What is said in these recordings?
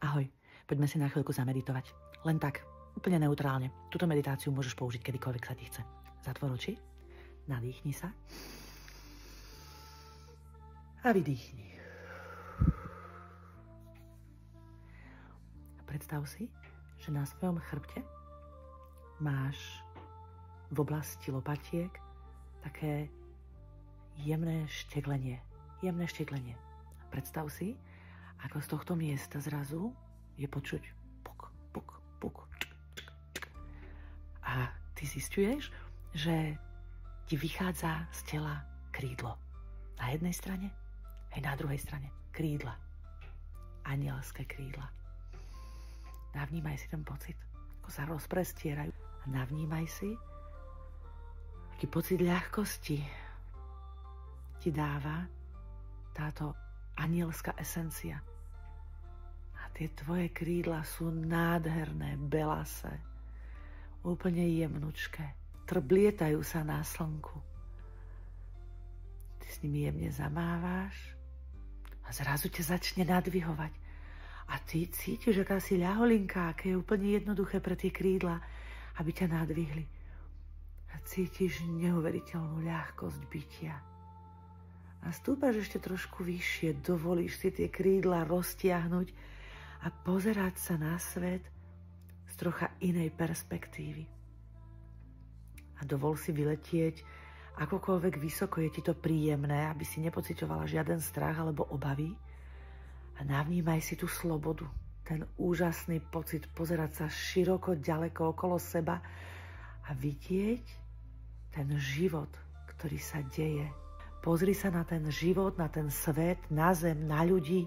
Ahoj, poďme si na chvíľku zameditovať. Len tak, úplne neutrálne. Túto meditáciu môžeš použiť kedykoľvek sa ti chce. Zatvor oči, nadýchni sa a vydýchni. A predstav si, že na svojom chrbte máš v oblasti lopatiek také jemné šteklenie. Predstav si, ako z tohto miesta zrazu je počuť puk, puk, puk. A ty zisťuješ, že ti vychádza z tela krídlo. Na jednej strane, aj na druhej strane. Krídla. Anielské krídla. Navnímaj si ten pocit, ako sa rozprestierajú. A navnímaj si, aký pocit ľahkosti ti dáva táto anielská esencia. A tie tvoje krídla sú nádherné, belasé, úplne jemnučké. Trblietajú sa na slnku. Ty s nimi jemne zamávaš a zrazu ťa začne nadvihovať. A ty cítiš, aká si ľaholinká, aké je úplne jednoduché pre tie krídla, aby ťa nadvihli. A cítiš neuveriteľnú ľahkosť bytia. A stúpaš ešte trošku vyššie, dovolíš si tie krídla roztiahnuť a pozerať sa na svet z trocha inej perspektívy. A dovol si vyletieť akokoľvek vysoko, je ti to príjemné, aby si nepociťovala žiaden strach alebo obavy. A navnímaj si tú slobodu, ten úžasný pocit pozerať sa široko, ďaleko okolo seba a vidieť ten život, ktorý sa deje. Pozri sa na ten život, na ten svet, na zem, na ľudí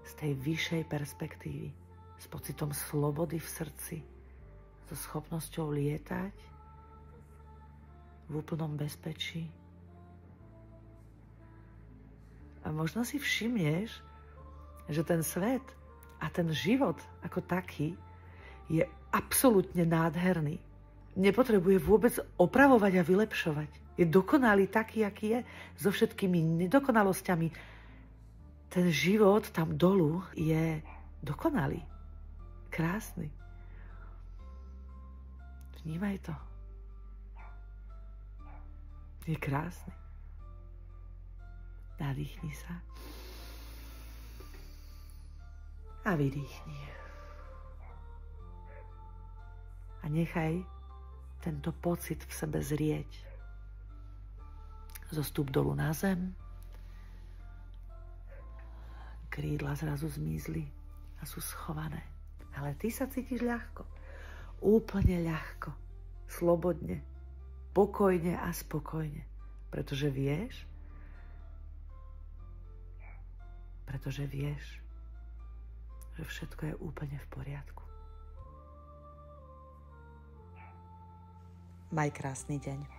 z tej vyššej perspektívy. S pocitom slobody v srdci, so schopnosťou lietať v úplnom bezpečí. A možno si všimneš, že ten svet a ten život ako taký je absolútne nádherný. Nepotrebuje vôbec opravovať a vylepšovať. Je dokonalý taký, aký je, so všetkými nedokonalosťami. Ten život tam dolu je dokonalý, krásny. Vnímaj to. Je krásny. Nadýchni sa. A vydýchni. A nechaj tento pocit v sebe zrieť. Zostup dolu na zem. Krídla zrazu zmizli a sú schované. Ale ty sa cítiš ľahko. Úplne ľahko. Slobodne. Pokojne a spokojne. Pretože vieš, že všetko je úplne v poriadku. Maj krásny deň.